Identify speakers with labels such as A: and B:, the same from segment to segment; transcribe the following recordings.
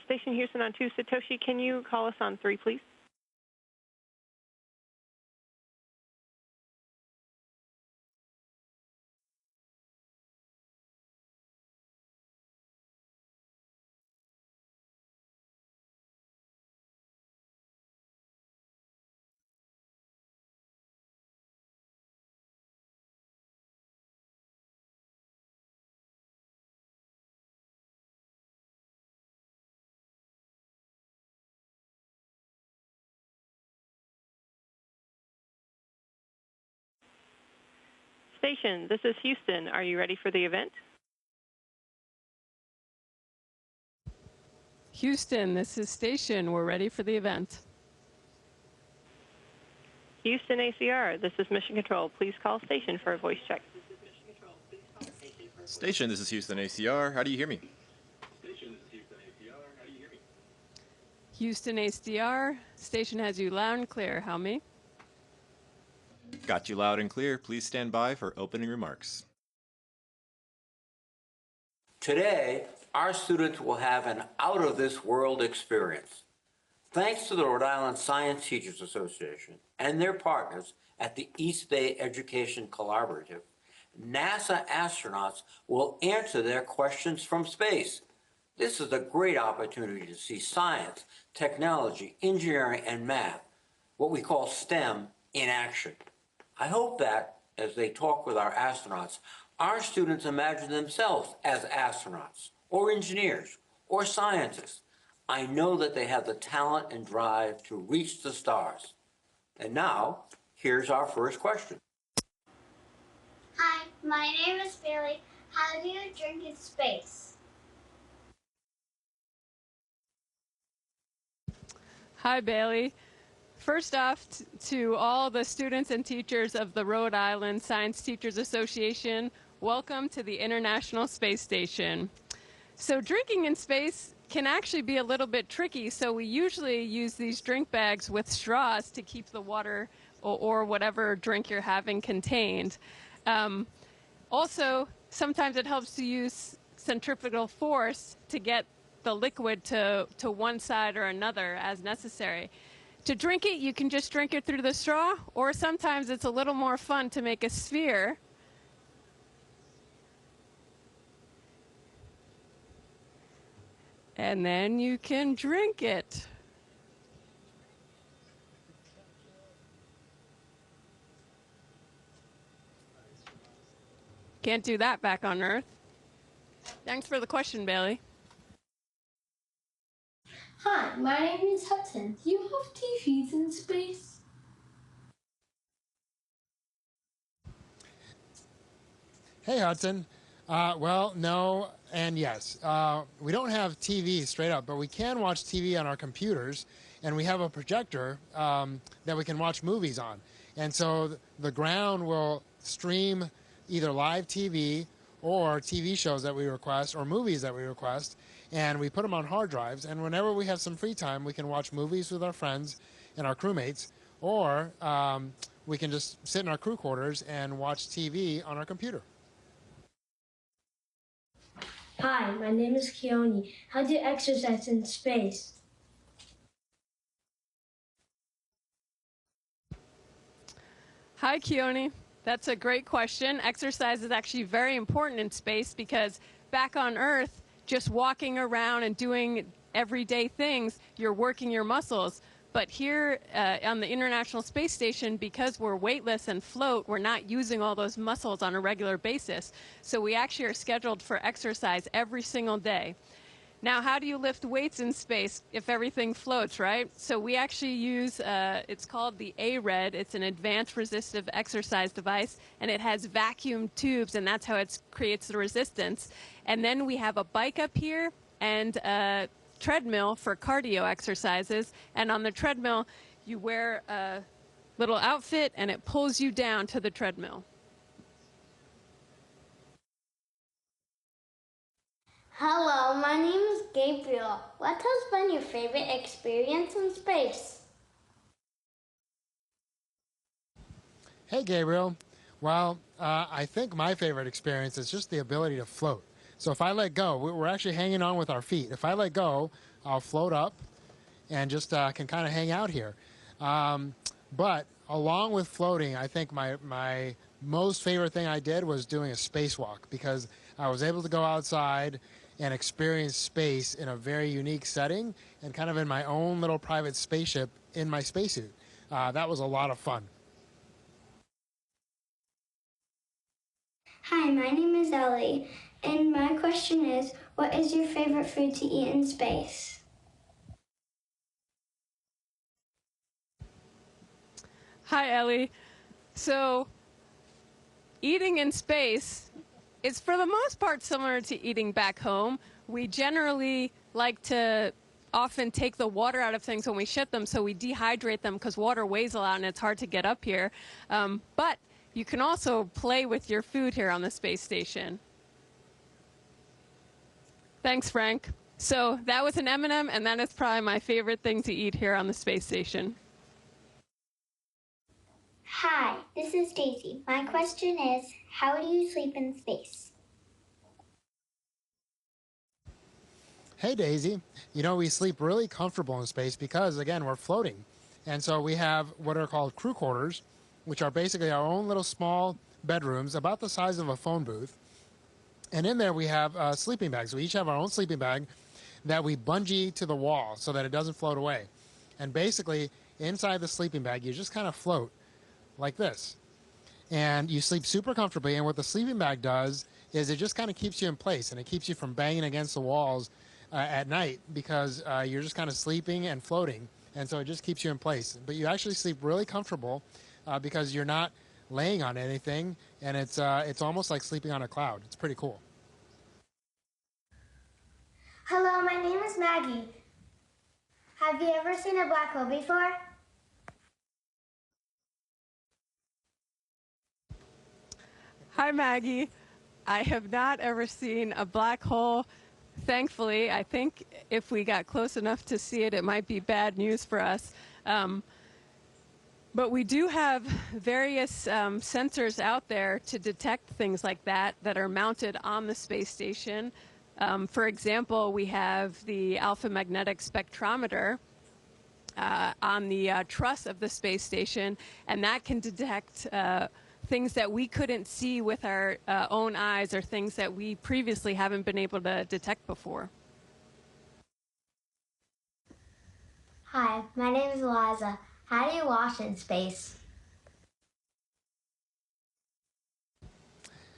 A: Station Houston on 2. Satoshi, can you call us on 3, please? Station, this is Houston. Are you ready for the event?
B: Houston, this is Station. We're ready for the event.
A: Houston ACR, this is Mission Control. Please call Station for a voice check.
C: Station, this is Houston ACR. How do you hear me?
B: Houston ACR, Station has you loud and clear. How me?
C: Got you loud and clear. Please stand by for opening remarks.
D: Today, our students will have an out-of-this-world experience. Thanks to the Rhode Island Science Teachers Association and their partners at the East Bay Education Collaborative, NASA astronauts will answer their questions from space. This is a great opportunity to see science, technology, engineering, and math, what we call STEM, in action. I hope that, as they talk with our astronauts, our students imagine themselves as astronauts, or engineers, or scientists. I know that they have the talent and drive to reach the stars. And now, here's our first question.
E: Hi, my name is Bailey. How do you drink in space?
B: Hi, Bailey. First off, to all the students and teachers of the Rhode Island Science Teachers Association, welcome to the International Space Station. So drinking in space can actually be a little bit tricky, so we usually use these drink bags with straws to keep the water or whatever drink you're having contained. Also, sometimes it helps to use centrifugal force to get the liquid to one side or another as necessary. To drink it, you can just drink it through the straw, or sometimes it's a little more fun to make a sphere. And then you can drink it. Can't do that back on Earth. Thanks for the question, Bailey.
E: Hi, my name is Hudson. Do you have TVs in space?
F: Hey, Hudson. Well, no and yes. We don't have TV straight up, but we can watch TV on our computers, and we have a projector that we can watch movies on. And so the ground will stream either live TV or TV shows that we request or movies that we request, and we put them on hard drives. And whenever we have some free time, we can watch movies with our friends and our crewmates, or we can just sit in our crew quarters and watch TV on our computer.
E: Hi, my name is Keone. How do you exercise in space?
B: Hi, Keone. That's a great question. Exercise is actually very important in space because back on Earth, just walking around and doing everyday things, you're working your muscles. But here on the International Space Station, because we're weightless and float, we're not using all those muscles on a regular basis. So we actually are scheduled for exercise every single day. Now, how do you lift weights in space if everything floats, right? So we actually use, it's called the ARED. It's an advanced resistive exercise device, and it has vacuum tubes, and that's how it creates the resistance. And then we have a bike up here and a treadmill for cardio exercises. And on the treadmill, you wear a little outfit, and it pulls you down to the treadmill.
E: Hello, my name is Gabriel. What has been your favorite experience in space?
F: Hey, Gabriel. Well, I think my favorite experience is just the ability to float. So if I let go, we're actually hanging on with our feet. If I let go, I'll float up and just can kind of hang out here. But along with floating, I think my most favorite thing I did was doing a spacewalk, because I was able to go outside and experience space in a very unique setting and kind of in my own little private spaceship in my spacesuit. That was a lot of fun.
E: Hi, my name is Ellie, and my question is, what is your favorite food to eat in space?
B: Hi, Ellie. So, eating in space is for the most part similar to eating back home. We generally like to often take the water out of things when we ship them, so we dehydrate them because water weighs a lot and it's hard to get up here. But you can also play with your food here on the space station. Thanks, Frank. So that was an M&M, and that is probably my favorite thing to eat here on the space station.
E: Hi, this is Daisy. My question is, how do you sleep in space?
F: Hey, Daisy. You know, we sleep really comfortable in space because, again, we're floating. And so we have what are called crew quarters, which are basically our own little small bedrooms about the size of a phone booth. And in there we have sleeping bags. We each have our own sleeping bag that we bungee to the wall so that it doesn't float away. And basically, inside the sleeping bag, you just kind of float like this. And you sleep super comfortably. And what the sleeping bag does is it just kind of keeps you in place, and it keeps you from banging against the walls at night, because you're just kind of sleeping and floating. And so it just keeps you in place. But you actually sleep really comfortable because you're not laying on anything, and it's almost like sleeping on a cloud. It's pretty cool.
E: Hello, my name is Maggie. Have you ever seen a black hole before?
B: Hi, Maggie. I have not ever seen a black hole. Thankfully, I think if we got close enough to see it, it might be bad news for us. But we do have various sensors out there to detect things like that are mounted on the space station. For example, we have the alpha magnetic spectrometer on the truss of the space station, and that can detect things that we couldn't see with our own eyes, or things that we previously haven't been able to detect before.
E: Hi, my name is Eliza. How do you wash in space?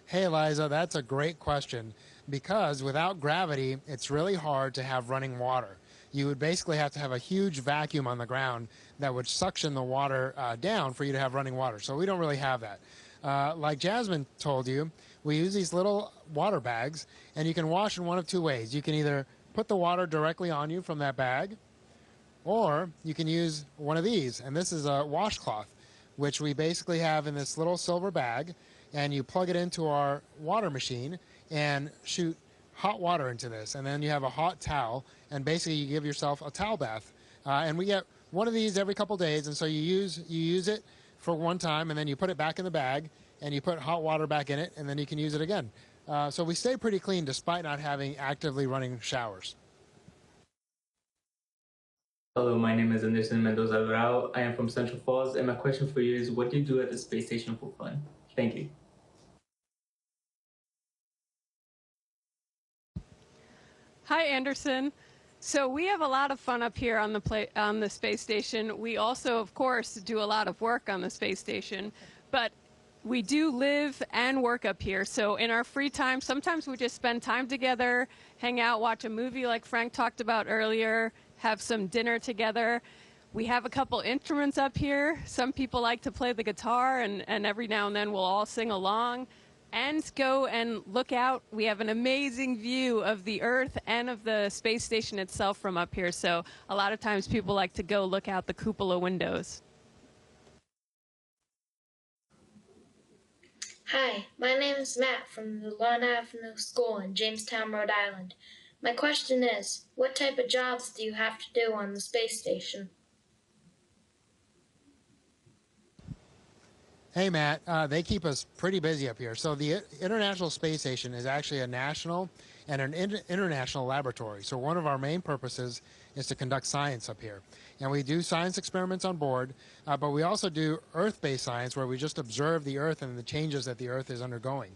F: Hey, Eliza, that's a great question, because without gravity, it's really hard to have running water. You would basically have to have a huge vacuum on the ground that would suction the water down for you to have running water. So we don't really have that. Like Jasmine told you, we use these little water bags, and you can wash in one of two ways. You can either put the water directly on you from that bag, or you can use one of these, and this is a washcloth, which we basically have in this little silver bag, and you plug it into our water machine and shoot hot water into this, and then you have a hot towel, and basically you give yourself a towel bath. And we get one of these every couple days, and so you use it for one time, and then you put it back in the bag, and you put hot water back in it, and then you can use it again. So we stay pretty clean despite not having actively running showers.
G: Hello, my name is Anderson Mendoza Alvarado. I am from Central Falls, and my question for you is, what do you do at the space station for fun? Thank you.
B: Hi, Anderson. So we have a lot of fun up here on the space station. We also, of course, do a lot of work on the space station, but we do live and work up here. So in our free time, sometimes we just spend time together, hang out, watch a movie like Frank talked about earlier, have some dinner together. We have a couple instruments up here. Some people like to play the guitar, and every now and then we'll all sing along and go and look out. We have an amazing view of the Earth and of the space station itself from up here. So a lot of times people like to go look out the cupola windows.
H: Hi, my name is Matt from the Lawn Avenue School in Jamestown, Rhode Island. My question is, what type of jobs do you have to do on the space station?
F: Hey, Matt. They keep us pretty busy up here. So the International Space Station is actually a national and an international laboratory. So one of our main purposes is to conduct science up here. And we do science experiments on board, but we also do Earth-based science where we just observe the Earth and the changes that the Earth is undergoing.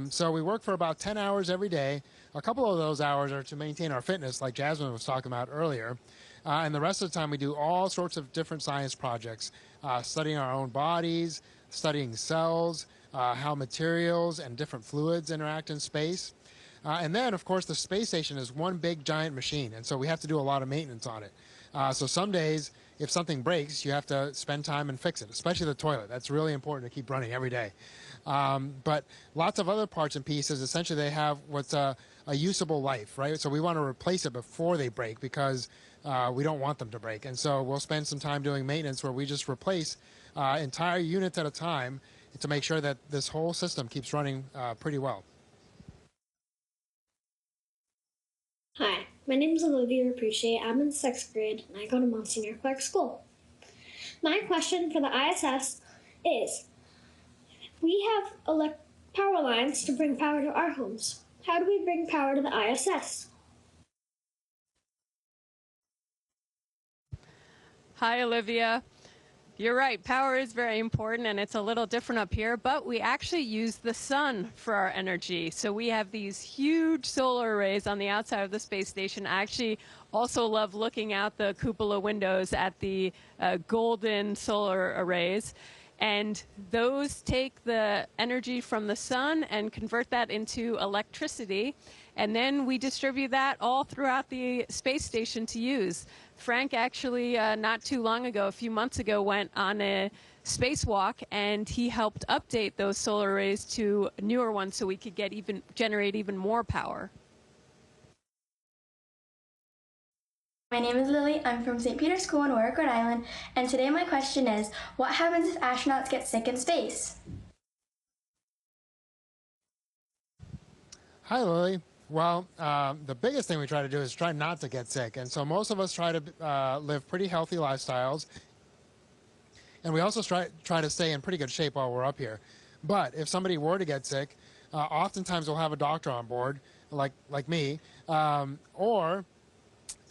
F: So we work for about 10 hours every day. A couple of those hours are to maintain our fitness, like Jasmine was talking about earlier. And the rest of the time we do all sorts of different science projects, studying our own bodies, studying cells, how materials and different fluids interact in space. And then, of course, the space station is one big giant machine, and so we have to do a lot of maintenance on it. So some days, if something breaks, you have to spend time and fix it, especially the toilet. That's really important to keep running every day. But lots of other parts and pieces, essentially they have what's a usable life, right? So we want to replace it before they break because we don't want them to break. And so we'll spend some time doing maintenance where we just replace entire units at a time to make sure that this whole system keeps running pretty well.
I: Hi, my name is Olivia Rapucci. I'm in 6th grade and I go to Monsignor Clark School. My question for the ISS is, we have power lines to bring power to our homes. How do we bring power to the ISS?
B: Hi, Olivia. You're right, power is very important and it's a little different up here, but we actually use the sun for our energy. So we have these huge solar arrays on the outside of the space station. I actually also love looking out the cupola windows at the golden solar arrays. And those take the energy from the sun and convert that into electricity. And then we distribute that all throughout the space station to use. Frank actually, not too long ago, a few months ago, went on a spacewalk and he helped update those solar arrays to newer ones so we could generate even more power.
J: My name is Lily. I'm from St. Peter's School in Warwick, Rhode Island, and today my question is, what happens if astronauts get sick in space?
F: Hi, Lily. Well, the biggest thing we try to do is try not to get sick. And so most of us try to live pretty healthy lifestyles. And we also try to stay in pretty good shape while we're up here. But if somebody were to get sick, oftentimes we'll have a doctor on board, like me. Or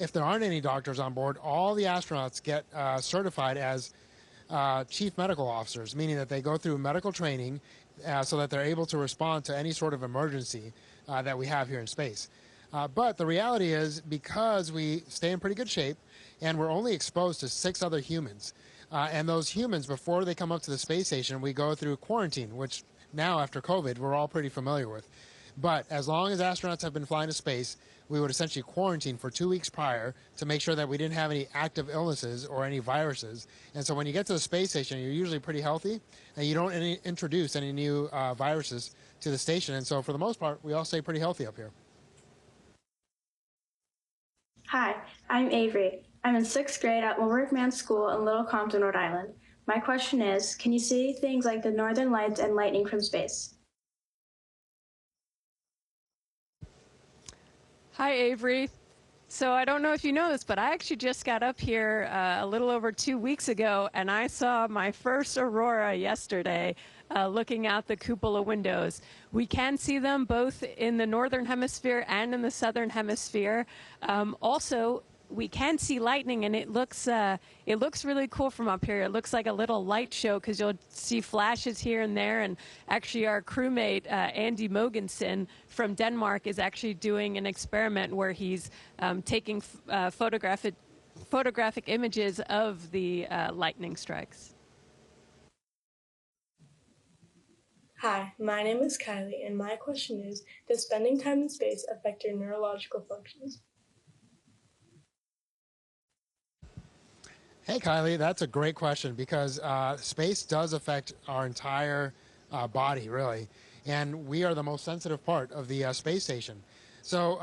F: if there aren't any doctors on board, all the astronauts get certified as chief medical officers, meaning that they go through medical training so that they're able to respond to any sort of emergency that we have here in space. But the reality is, because we stay in pretty good shape and we're only exposed to 6 other humans, and those humans, before they come up to the space station, we go through quarantine, which now after COVID, we're all pretty familiar with. But as long as astronauts have been flying to space, we would essentially quarantine for 2 weeks prior to make sure that we didn't have any active illnesses or any viruses. And so when you get to the space station, you're usually pretty healthy, and you don't introduce any new viruses to the station. And so for the most part, we all stay pretty healthy up here.
K: Hi, I'm Avery. I'm in 6th grade at Warwick Man's School in Little Compton, Rhode Island. My question is, can you see things like the northern lights and lightning from space?
B: Hi, Avery. So I don't know if you know this, but I actually just got up here a little over 2 weeks ago, and I saw my first aurora yesterday looking out the cupola windows. We can see them both in the northern hemisphere and in the southern hemisphere. Also, we can see lightning, and it looks really cool from up here. It looks like a little light show because you'll see flashes here and there. And actually, our crewmate Andy Mogensen from Denmark is actually doing an experiment where he's taking photographic images of the lightning strikes.
L: Hi, my name is Kylie, and my question is, does spending time in space affect your neurological functions?
F: Hey, Kylie, that's a great question because space does affect our entire body, really. And we are the most sensitive part of the space station. So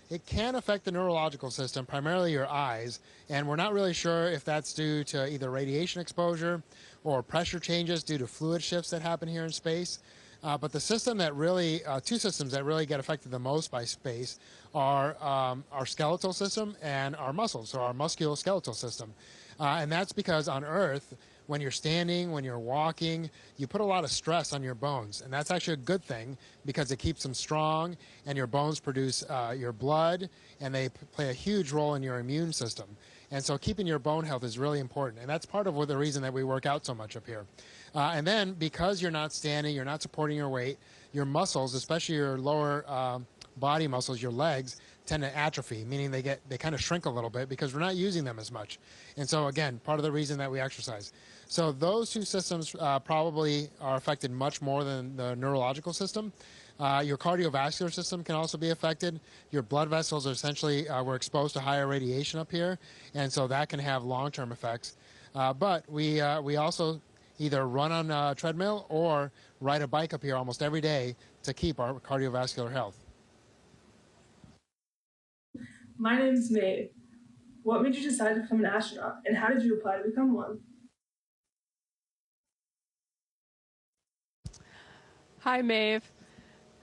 F: it can affect the neurological system, primarily your eyes. And we're not really sure if that's due to either radiation exposure or pressure changes due to fluid shifts that happen here in space. But the system that really, 2 systems that really get affected the most by space are our skeletal system and our muscles, so our musculoskeletal system. And that's because on Earth, when you're standing, when you're walking, you put a lot of stress on your bones. And that's actually a good thing because it keeps them strong, and your bones produce your blood, and they play a huge role in your immune system. And so keeping your bone health is really important. And that's part of the reason that we work out so much up here. And then because you're not standing, you're not supporting your weight, your muscles, especially your lower body muscles, your legs, tend to atrophy, meaning they kind of shrink a little bit because we're not using them as much. And so again, part of the reason that we exercise. So those two systems probably are affected much more than the neurological system. Your cardiovascular system can also be affected. Your blood vessels are essentially, we're exposed to higher radiation up here, and so that can have long-term effects. But we also either run on a treadmill or ride a bike up here almost every day to keep our cardiovascular health.
L: My name is Maeve. What made you decide to become an astronaut, and how did you apply to become one?
B: Hi, Maeve.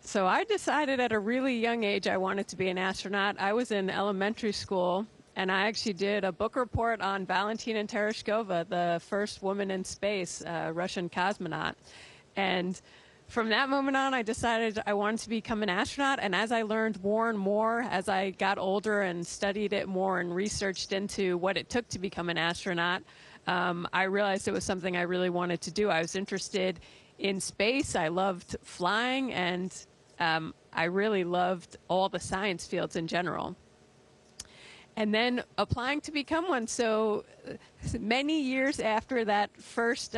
B: So I decided at a really young age I wanted to be an astronaut. I was in elementary school, and I actually did a book report on Valentina Tereshkova, the first woman in space, Russian cosmonaut. And from that moment on, I decided I wanted to become an astronaut. And as I learned more and more, as I got older and studied it more and researched into what it took to become an astronaut, I realized it was something I really wanted to do. I was interested in space. I loved flying, and I really loved all the science fields in general. And then applying to become one. So many years after that first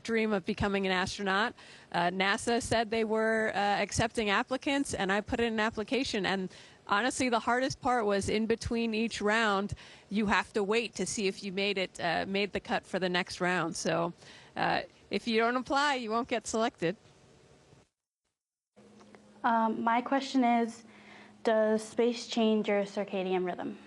B: dream of becoming an astronaut, NASA said they were accepting applicants, and I put in an application. And honestly, the hardest part was in between each round, you have to wait to see if you made the cut for the next round. So if you don't apply, you won't get selected.
M: My question is, does space change your circadian rhythm?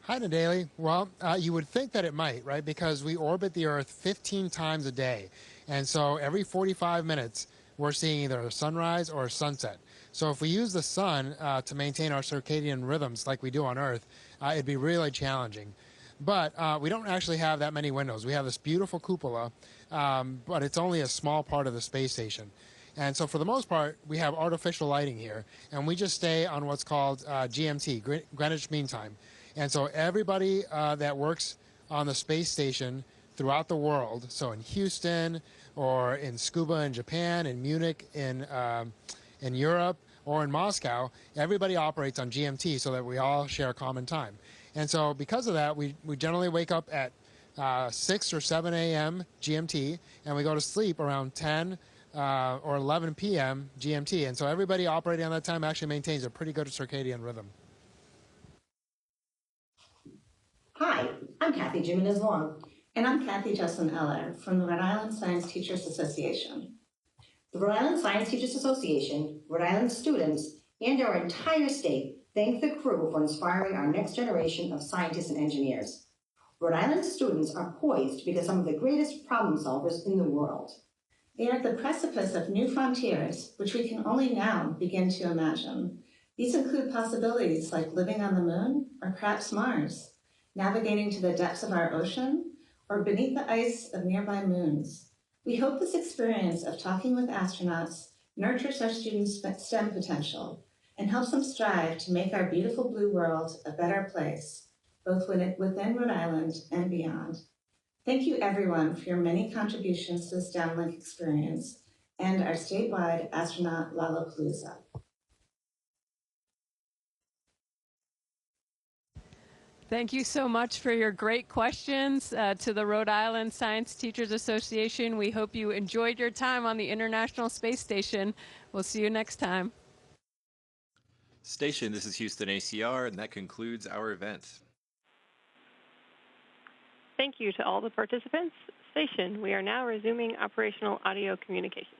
F: Hi, Nadali. Well, you would think that it might, right? Because we orbit the Earth 15 times a day. And so every 45 minutes, we're seeing either a sunrise or a sunset. So if we use the sun to maintain our circadian rhythms like we do on Earth, it'd be really challenging. But we don't actually have that many windows. We have this beautiful cupola, but it's only a small part of the space station. And so for the most part, we have artificial lighting here, and we just stay on what's called GMT, Greenwich Mean Time. And so everybody that works on the space station throughout the world, so in Houston or in Tsukuba in Japan, in Munich in Europe, or in Moscow, everybody operates on GMT so that we all share common time. And so because of that, we generally wake up at 6 or 7 a.m. GMT, and we go to sleep around 10 or 11 p.m. GMT. And so everybody operating on that time actually maintains a pretty good circadian rhythm.
N: Hi, I'm Kathy Jimenez-Long, and I'm Kathy Justin-Eller from the Rhode Island Science Teachers Association. The Rhode Island Science Teachers Association, Rhode Island students, and our entire state thank the crew for inspiring our next generation of scientists and engineers. Rhode Island students are poised to become some of the greatest problem solvers in the world. They are at the precipice of new frontiers, which we can only now begin to imagine. These include possibilities like living on the moon or perhaps Mars, navigating to the depths of our ocean, or beneath the ice of nearby moons. We hope this experience of talking with astronauts nurtures our students' STEM potential and helps them strive to make our beautiful blue world a better place, both within Rhode Island and beyond. Thank you everyone for your many contributions to this downlink experience and our statewide astronaut Lollapalooza.
B: Thank you so much for your great questions to the Rhode Island Science Teachers Association. We hope you enjoyed your time on the International Space Station. We'll see you next time.
C: Station, this is Houston ACR, and that concludes our event.
A: Thank you to all the participants. Station, we are now resuming operational audio communication.